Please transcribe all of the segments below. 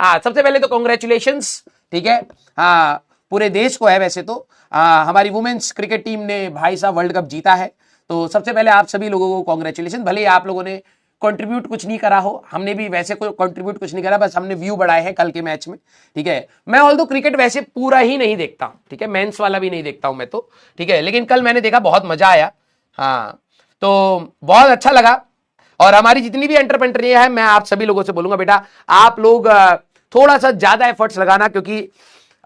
हाँ, सबसे पहले तो कॉन्ग्रेचुलेशंस, ठीक है। हाँ, पूरे देश को है वैसे तो। हमारी वुमेन्स क्रिकेट टीम ने भाई साहब वर्ल्ड कप जीता है, तो सबसे पहले आप सभी लोगों को कॉन्ग्रेचुलेशन। भले ही आप लोगों ने कंट्रीब्यूट कुछ नहीं करा हो, हमने भी वैसे कोई कंट्रीब्यूट कुछ नहीं करा, बस हमने व्यू बढ़ाए हैं कल के मैच में, ठीक है। मैं ऑल्दो क्रिकेट वैसे पूरा ही नहीं देखता हूं, ठीक है, मेंस वाला भी नहीं देखता हूं मैं तो, ठीक है, लेकिन कल मैंने देखा, बहुत मजा आया। हाँ, तो बहुत अच्छा लगा। और हमारी जितनी भी एंटरप्रेन्योर है, मैं आप सभी लोगों से बोलूंगा बेटा, आप लोग थोड़ा सा ज्यादा एफर्ट्स लगाना, क्योंकि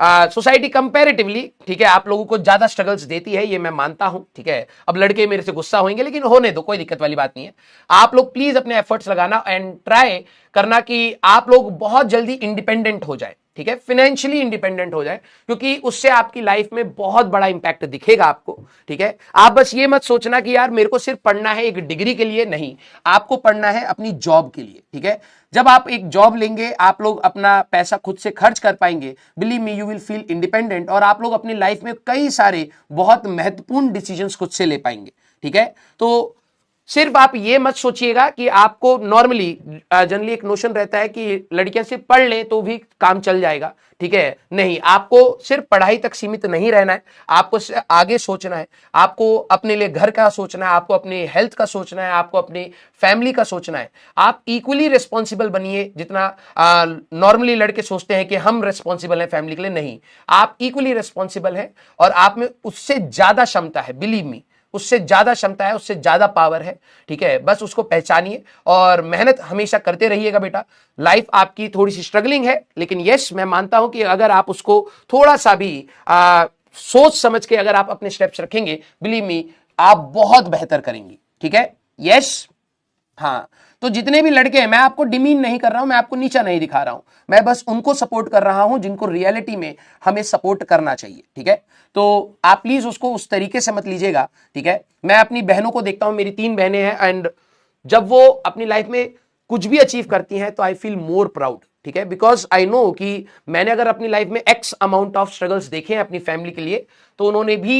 सोसाइटी कंपैरेटिवली, ठीक है, आप लोगों को ज्यादा स्ट्रगल्स देती है, ये मैं मानता हूं, ठीक है। अब लड़के मेरे से गुस्सा होंगे, लेकिन होने दो, कोई दिक्कत वाली बात नहीं है। आप लोग प्लीज अपने एफर्ट्स लगाना एंड ट्राई करना कि आप लोग बहुत जल्दी इंडिपेंडेंट हो जाए, ठीक है, फाइनेंशियली इंडिपेंडेंट हो जाए, क्योंकि उससे आपकी लाइफ में बहुत बड़ा इंपैक्ट दिखेगा आपको, ठीक है। आप बस ये मत सोचना कि यार मेरे को सिर्फ पढ़ना है एक डिग्री के लिए, नहीं, आपको पढ़ना है अपनी जॉब के लिए, ठीक है। जब आप एक जॉब लेंगे, आप लोग अपना पैसा खुद से खर्च कर पाएंगे, believe me you will feel independent, और आप लोग अपनी लाइफ में कई सारे बहुत महत्वपूर्ण डिसीजंस खुद से ले पाएंगे, ठीक है। तो सिर्फ आप ये मत सोचिएगा कि आपको नॉर्मली जनरली एक नोशन रहता है कि लड़कियां सिर्फ पढ़ लें तो भी काम चल जाएगा, ठीक है, नहीं, आपको सिर्फ पढ़ाई तक सीमित नहीं रहना है, आपको आगे सोचना है, आपको अपने लिए घर का सोचना है, आपको अपने हेल्थ का सोचना है, आपको अपनी फैमिली का सोचना है। आप इक्वली रिस्पॉन्सिबल बनिए, जितना नॉर्मली लड़के सोचते हैं कि हम रिस्पॉन्सिबल हैं फैमिली के लिए, नहीं, आप इक्वली रिस्पॉन्सिबल हैं, और आप में उससे ज्यादा क्षमता है, बिलीव मी, उससे ज्यादा क्षमता है, उससे ज्यादा पावर है, ठीक है। बस उसको पहचानिए और मेहनत हमेशा करते रहिएगा बेटा। लाइफ आपकी थोड़ी सी स्ट्रगलिंग है, लेकिन यस, मैं मानता हूं कि अगर आप उसको थोड़ा सा भी सोच समझ के अगर आप अपने स्टेप्स रखेंगे, बिलीव मी, आप बहुत बेहतर करेंगी, ठीक है। यस, हाँ, तो जितने भी लड़के हैं, मैं आपको डिमीन नहीं कर रहा हूं, मैं आपको नीचा नहीं दिखा रहा हूं, मैं बस उनको सपोर्ट कर रहा हूं जिनको रियलिटी में हमें सपोर्ट करना चाहिए, ठीक है। तो आप प्लीज उसको उस तरीके से मत लीजिएगा, ठीक है। मैं अपनी बहनों को देखता हूं, मेरी 3 बहनें हैं, एंड जब वो अपनी लाइफ में कुछ भी अचीव करती हैं तो आई फील मोर प्राउड, ठीक है, बिकॉज आई नो कि मैंने अगर अपनी लाइफ में एक्स अमाउंट ऑफ स्ट्रगल्स देखे हैं अपनी फैमिली के लिए, तो उन्होंने भी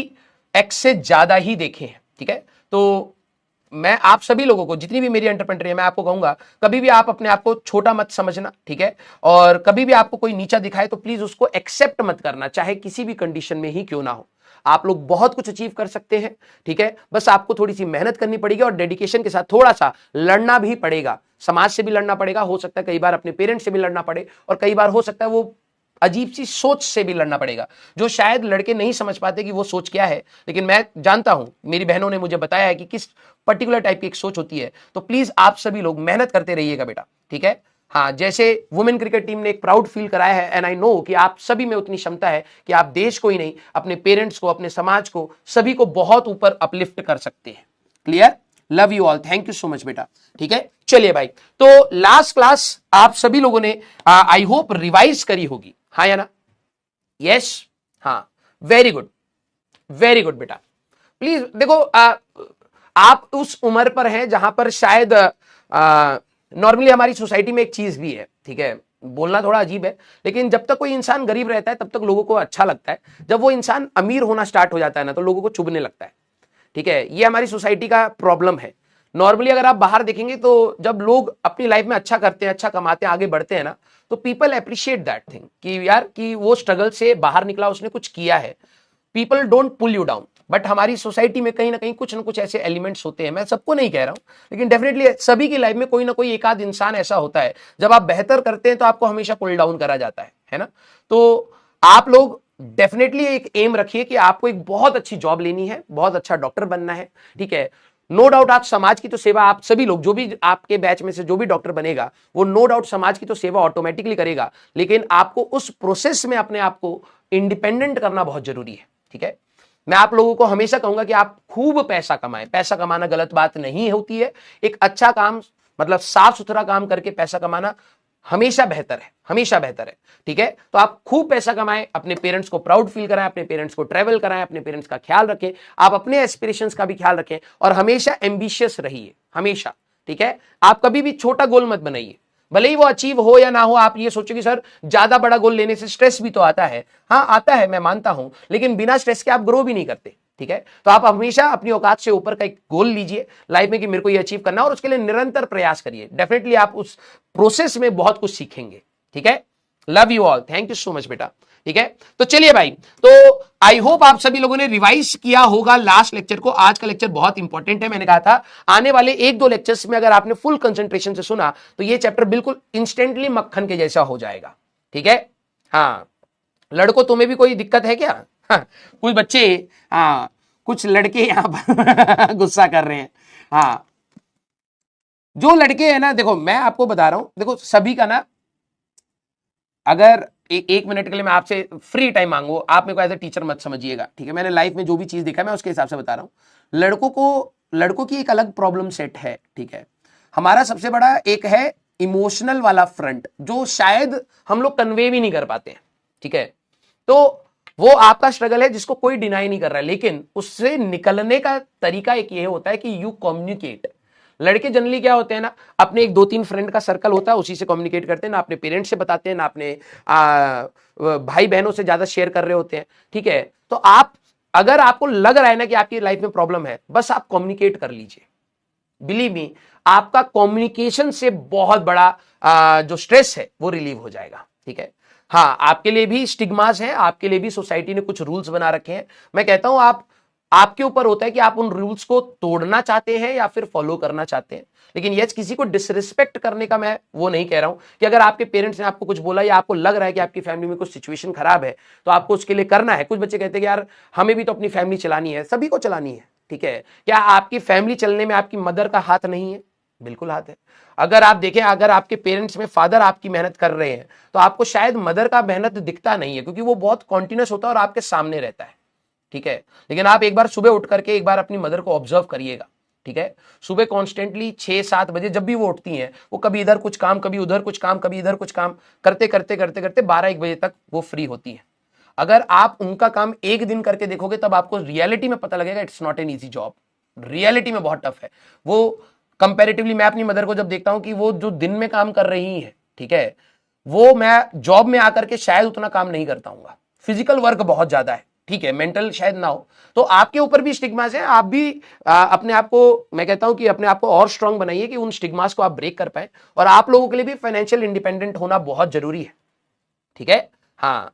एक्स से ज्यादा ही देखे हैं, ठीक है। तो मैं आप सभी लोगों को, जितनी भी मेरी एंटरप्रेन्योर है, मैं आपको कहूंगा, कभी भी आप अपने आप को छोटा मत समझना, ठीक है। और कभी भी आपको कोई नीचा दिखाए तो प्लीज उसको एक्सेप्ट मत करना, चाहे किसी भी कंडीशन में ही क्यों ना हो। आप लोग बहुत कुछ अचीव कर सकते हैं, ठीक है, बस आपको थोड़ी सी मेहनत करनी पड़ेगी और डेडिकेशन के साथ थोड़ा सा लड़ना भी पड़ेगा, समाज से भी लड़ना पड़ेगा, हो सकता है कई बार अपने पेरेंट्स से भी लड़ना पड़े, और कई बार हो सकता है वो अजीब सी सोच से भी लड़ना पड़ेगा, जो शायद लड़के नहीं समझ पाते कि वो सोच क्या है, लेकिन मैं जानता हूं, मेरी बहनों ने मुझे बताया है कि किस पर्टिकुलर टाइप की एक सोच होती है। तो प्लीज आप सभी लोग मेहनत करते रहिएगा बेटा, ठीक है। हाँ, जैसे वुमेन क्रिकेट टीम ने एक प्राउड फील कराया है, एंड आई नो कि आप सभी में उतनी क्षमता है कि आप देश को ही नहीं, अपने पेरेंट्स को, अपने समाज को, सभी को बहुत ऊपर अपलिफ्ट कर सकते हैं। Clear? Love you all, thank you so much बेटा, ठीक है। चलिए भाई, तो लास्ट क्लास आप सभी लोगों ने आई होप रिवाइज करी होगी, हाँ या ना? यस, हाँ, वेरी गुड, वेरी गुड बेटा। प्लीज देखो, आप उस उम्र पर हैं जहां पर शायद नॉर्मली हमारी सोसाइटी में एक चीज भी है, ठीक है, बोलना थोड़ा अजीब है, लेकिन जब तक कोई इंसान गरीब रहता है तब तक लोगों को अच्छा लगता है, जब वो इंसान अमीर होना स्टार्ट हो जाता है ना, तो लोगों को चुभने लगता है, ठीक है। ये हमारी सोसाइटी का प्रॉब्लम है। नॉर्मली अगर आप बाहर देखेंगे तो जब लोग अपनी लाइफ में अच्छा करते हैं, अच्छा कमाते हैं, आगे बढ़ते हैं ना, तो पीपल अप्रिशिएट दैट थिंग कि यार कि वो स्ट्रगल से बाहर निकला, उसने कुछ किया है। People don't pull you down. But हमारी सोसाइटी में कहीं ना कहीं कुछ ना कुछ ऐसे एलिमेंट्स होते हैं, मैं सबको नहीं कह रहा हूं, लेकिन डेफिनेटली सभी की लाइफ में कोई ना कोई एक आध इंसान ऐसा होता है, जब आप बेहतर करते हैं तो आपको हमेशा पुल डाउन करा जाता है ना। तो आप लोग डेफिनेटली एक एम रखिए कि आपको एक बहुत अच्छी जॉब लेनी है, बहुत अच्छा डॉक्टर बनना है, ठीक है। नो डाउट आप समाज की तो सेवा, आप सभी लोग जो भी आपके बैच में से जो भी डॉक्टर बनेगा, वो नो डाउट समाज की तो सेवा ऑटोमेटिकली करेगा, लेकिन आपको उस प्रोसेस में अपने आप को इंडिपेंडेंट करना बहुत जरूरी है, ठीक है। मैं आप लोगों को हमेशा कहूंगा कि आप खूब पैसा कमाएं। पैसा कमाना गलत बात नहीं होती है, एक अच्छा काम, मतलब साफ सुथरा काम करके पैसा कमाना हमेशा बेहतर है, हमेशा बेहतर है, ठीक है। तो आप खूब पैसा कमाएं, अपने पेरेंट्स को प्राउड फील कराएं, अपने पेरेंट्स को ट्रेवल कराएं, अपने पेरेंट्स का ख्याल रखें, आप अपने एस्पिरेशंस का भी ख्याल रखें, और हमेशा एम्बिशियस रहिए, हमेशा, ठीक है। आप कभी भी छोटा गोल मत बनाइए, भले ही वो अचीव हो या ना हो। आप ये सोचो कि सर ज्यादा बड़ा गोल लेने से स्ट्रेस भी तो आता है, हाँ आता है, मैं मानता हूं, लेकिन बिना स्ट्रेस के आप ग्रो भी नहीं करते, ठीक है। तो आप हमेशा अपनी औकात से ऊपर का एक गोल लीजिए लाइफ में कि मेरे को ये अचीव करना, और उसके लिए निरंतर प्रयास करिए। डेफिनेटली आप उस प्रोसेस में बहुत कुछ सीखेंगे, ठीक है, love you all, thank you so much बेटा। ठीक है, तो चलिए भाई, तो आई होप आप सभी लोगों ने रिवाइज किया होगा लास्ट लेक्चर को। आज का लेक्चर बहुत इंपॉर्टेंट है, मैंने कहा था आने वाले एक दो लेक्चर्स में अगर आपने फुल कंसंट्रेशन से सुना तो ये चैप्टर बिल्कुल इंस्टेंटली मक्खन के जैसा हो जाएगा। ठीक है, हाँ लड़कों तुम्हें भी कोई दिक्कत है क्या? हाँ, कुछ बच्चे, हाँ कुछ लड़के यहां पर गुस्सा कर रहे हैं। हाँ, जो लड़के हैं ना, देखो मैं आपको बता रहा हूं, देखो सभी का ना, अगर एक मिनट के लिए मैं आपसे फ्री टाइम मांगू, आप मेरे को एज ए टीचर मत समझिएगा, ठीक है? मैंने लाइफ में जो भी चीज देखा मैं उसके हिसाब से बता रहा हूं। लड़कों की एक अलग प्रॉब्लम सेट है, ठीक है? हमारा सबसे बड़ा एक है इमोशनल वाला फ्रंट, जो शायद हम लोग कन्वे भी नहीं कर पाते हैं, ठीक है? तो वो आपका स्ट्रगल है जिसको कोई डिनाई नहीं कर रहा है, लेकिन उससे निकलने का तरीका एक ये होता है कि यू कम्युनिकेट। लड़के जनरली क्या होते हैं ना, अपने एक दो तीन फ्रेंड का सर्कल होता है, उसी से कम्युनिकेट करते हैं ना, अपने पेरेंट्स से बताते हैं ना, अपने भाई बहनों से ज्यादा शेयर कर रहे होते हैं। ठीक है, तो आप अगर आपको लग रहा है ना कि आपकी लाइफ में प्रॉब्लम है, बस आप कम्युनिकेट कर लीजिए। बिलीव मी, आपका कम्युनिकेशन से बहुत बड़ा जो स्ट्रेस है वो रिलीव हो जाएगा। ठीक है, हाँ आपके लिए भी स्टिग्मास है, आपके लिए भी सोसाइटी ने कुछ रूल्स बना रखे हैं। मैं कहता हूं आपके ऊपर होता है कि आप उन रूल्स को तोड़ना चाहते हैं या फिर फॉलो करना चाहते हैं। लेकिन यस, किसी को डिसरिस्पेक्ट करने का मैं वो नहीं कह रहा हूं कि अगर आपके पेरेंट्स ने आपको कुछ बोला या आपको लग रहा है कि आपकी फैमिली में कुछ सिचुएशन खराब है तो आपको उसके लिए करना है। कुछ बच्चे कहते हैं कि यार हमें भी तो अपनी फैमिली चलानी है, सभी को चलानी है। ठीक है, क्या आपकी फैमिली चलने में आपकी मदर का हाथ नहीं है? बिल्कुल हाथ है। अगर आप देखें, अगर आपके पेरेंट्स में फादर आपकी मेहनत कर रहे हैं तो आपको शायद मदर का मेहनत दिखता नहीं है, क्योंकि वो बहुत कॉन्टिन्यूस होता है और आपके सामने रहता है। ठीक है, लेकिन आप एक बार सुबह उठ करके एक बार अपनी मदर को ऑब्जर्व करिएगा। ठीक है, सुबह कॉन्स्टेंटली 6-7 बजे जब भी वो उठती हैं, वो कभी इधर कुछ काम, कभी उधर कुछ काम, कभी इधर कुछ काम करते करते करते करते 12-1 बजे तक वो फ्री होती है। अगर आप उनका काम एक दिन करके देखोगे तब आपको रियलिटी में पता लगेगा it's not an easy job. Reality में बहुत टफ है वो। कंपैरेटिवली मैं अपनी मदर को जब देखता हूं कि वो जो दिन में काम कर रही है, ठीक है, वो मैं जॉब में आकर के शायद उतना काम नहीं करता हूं। फिजिकल वर्क बहुत ज्यादा है, ठीक है, मेंटल शायद ना हो। तो आपके ऊपर भी स्टिग्मास है, आप भी अपने आप को, मैं कहता हूं कि अपने आप को और स्ट्रांग बनाइए कि उन स्टिग्मास को आप ब्रेक कर पाए। और आप लोगों के लिए भी फाइनेंशियल इंडिपेंडेंट होना बहुत जरूरी है। ठीक है, हाँ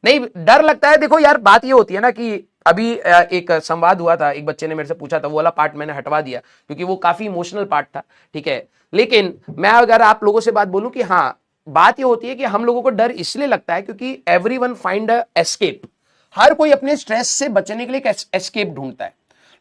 नहीं डर लगता है। देखो यार, बात ये होती है ना कि अभी एक संवाद हुआ था, एक बच्चे ने मेरे से पूछा था, वो वाला पार्ट मैंने हटवा दिया क्योंकि वो काफी इमोशनल पार्ट था। ठीक है, लेकिन मैं अगर आप लोगों से बात बोलूं कि हाँ, बात ये होती है कि हम लोगों को डर इसलिए लगता है क्योंकि एवरीवन फाइंड अ एस्केप। हर कोई अपने स्ट्रेस से बचने के लिए एक एस्केप ढूंढता है।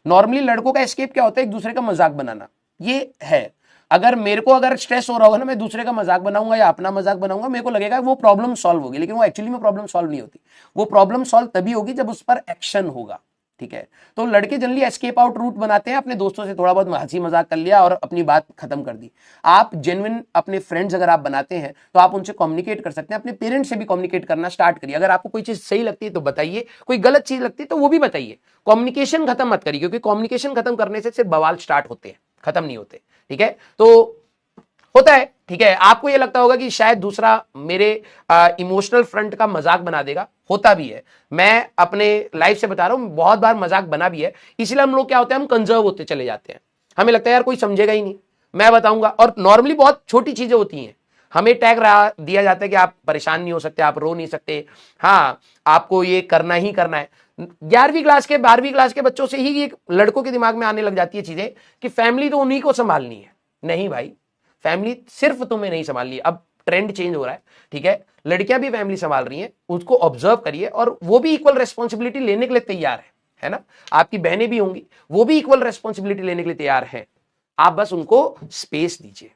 नॉर्मली लड़कों का एस्केप क्या होता है? एक दूसरे का मजाक बनाना, ये है। अगर मेरे को अगर स्ट्रेस हो रहा होगा ना, मैं दूसरे का मजाक बनाऊंगा या अपना मजाक बनाऊंगा, मेरे को लगेगा वो प्रॉब्लम सॉल्व होगी, लेकिन वो एक्चुअली में प्रॉब्लम सॉल्व नहीं होती। वो प्रॉब्लम सॉल्व तभी होगी जब उस पर एक्शन होगा। ठीक है, तो लड़के जनरली एस्केप आउट रूट बनाते हैं, अपने दोस्तों से थोड़ा बहुत हंसी मजाक कर लिया और अपनी बात खत्म कर दी। आप जेन्युइन अपने फ्रेंड्स अगर आप बनाते हैं तो आप उनसे कम्युनिकेट कर सकते हैं। अपने पेरेंट्स से भी कम्युनिकेट करना स्टार्ट करिए। अगर आपको कोई चीज सही लगती है तो बताइए, कोई गलत चीज लगती है तो वो भी बताइए। कम्युनिकेशन खत्म मत करिए, क्योंकि कम्युनिकेशन खत्म करने से सिर्फ बवाल स्टार्ट होते हैं, खत्म नहीं होते। ठीक है, तो होता है। ठीक है, आपको ये लगता होगा कि शायद दूसरा मेरे इमोशनल फ्रंट का मजाक बना देगा, होता भी है। मैं अपने लाइफ से बता रहा हूं, बहुत बार मजाक बना भी है। इसलिए हम लोग क्या होते हैं, हम कंजर्व होते चले जाते हैं। हमें लगता है यार कोई समझेगा ही नहीं, मैं बताऊंगा। और नॉर्मली बहुत छोटी चीजें होती हैं, हमें टैग दिया जाता है कि आप परेशान नहीं हो सकते, आप रो नहीं सकते, हाँ आपको ये करना ही करना है। 11वीं क्लास के 12वीं क्लास के बच्चों से ही लड़कों के दिमाग में आने लग जाती है चीजें कि फैमिली तो उन्हीं को संभालनी है। नहीं भाई, फैमिली सिर्फ तुम्हें नहीं संभालनी। अब ट्रेंड चेंज हो रहा है, ठीक है, लड़कियां भी फैमिली संभाल रही हैं, उसको ऑब्जर्व करिए। और वो भी इक्वल रेस्पॉन्सिबिलिटी लेने के लिए तैयार है ना? आपकी बहनें भी होंगी, वो भी इक्वल रेस्पॉन्सिबिलिटी लेने के लिए तैयार है। आप बस उनको स्पेस दीजिए।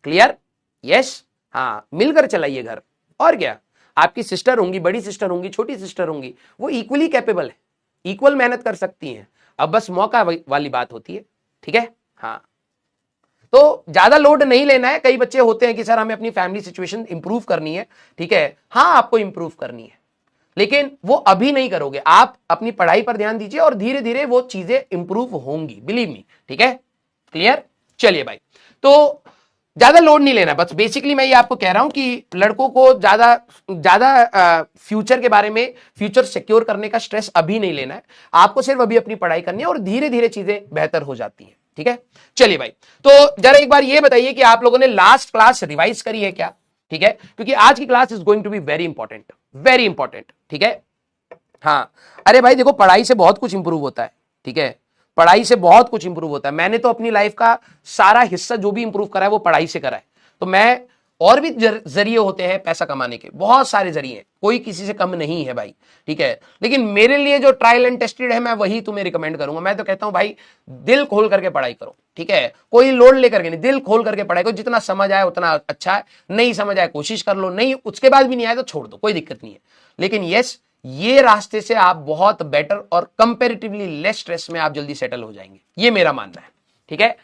क्लियर? यस, हाँ मिलकर चलाइए घर। और क्या, आपकी सिस्टर होंगी, बड़ी सिस्टर होंगी, छोटी सिस्टर होंगी, वो इक्वली कैपेबल है, इक्वल मेहनत कर सकती हैं। अब बस मौका वाली बात होती है। ठीक है, हाँ तो ज्यादा लोड नहीं लेना है। कई बच्चे होते हैं कि सर हमें अपनी फैमिली सिचुएशन इंप्रूव करनी है। ठीक है, हाँ आपको इंप्रूव करनी है, लेकिन वो अभी नहीं करोगे। आप अपनी पढ़ाई पर ध्यान दीजिए और धीरे धीरे वो चीजें इंप्रूव होंगी, बिलीव मी। ठीक है, क्लियर? चलिए भाई, तो ज्यादा लोड नहीं लेना। बस बेसिकली मैं ये आपको कह रहा हूं कि लड़कों को ज्यादा ज्यादा फ्यूचर के बारे में, फ्यूचर सिक्योर करने का स्ट्रेस अभी नहीं लेना है। आपको सिर्फ अभी अपनी पढ़ाई करनी है और धीरे धीरे चीजें बेहतर हो जाती हैं। ठीक है, चलिए भाई, तो जरा एक बार ये बताइए कि आप लोगों ने लास्ट क्लास रिवाइज करी है क्या? ठीक है, क्योंकि आज की class is going to be very important, very important. ठीक है, हाँ, अरे भाई देखो, पढ़ाई से बहुत कुछ इंप्रूव होता है। ठीक है, पढ़ाई से बहुत कुछ इंप्रूव होता है। मैंने तो अपनी लाइफ का सारा हिस्सा जो भी इंप्रूव करा है वो पढ़ाई से करा है। तो मैं, और भी जरिए होते हैं पैसा कमाने के, बहुत सारे जरिए हैं, कोई किसी से कम नहीं है भाई। ठीक है, लेकिन मेरे लिए जो ट्रायल एंड टेस्टेड है मैं वही तुम्हें रिकमेंड करूंगा। मैं तो कहता हूं भाई, दिल खोल करके पढ़ाई करो। ठीक है, कोई लोड लेकर के नहीं, दिल खोल करके पढ़ाई करो। जितना समझ आए उतना अच्छा है, नहीं समझ आए कोशिश कर लो, नहीं उसके बाद भी नहीं आए तो छोड़ दो, कोई दिक्कत नहीं है। लेकिन यस, ये रास्ते से आप बहुत बेटर और कंपेरेटिवली लेस स्ट्रेस में आप जल्दी सेटल हो जाएंगे, ये मेरा मानना है। ठीक है,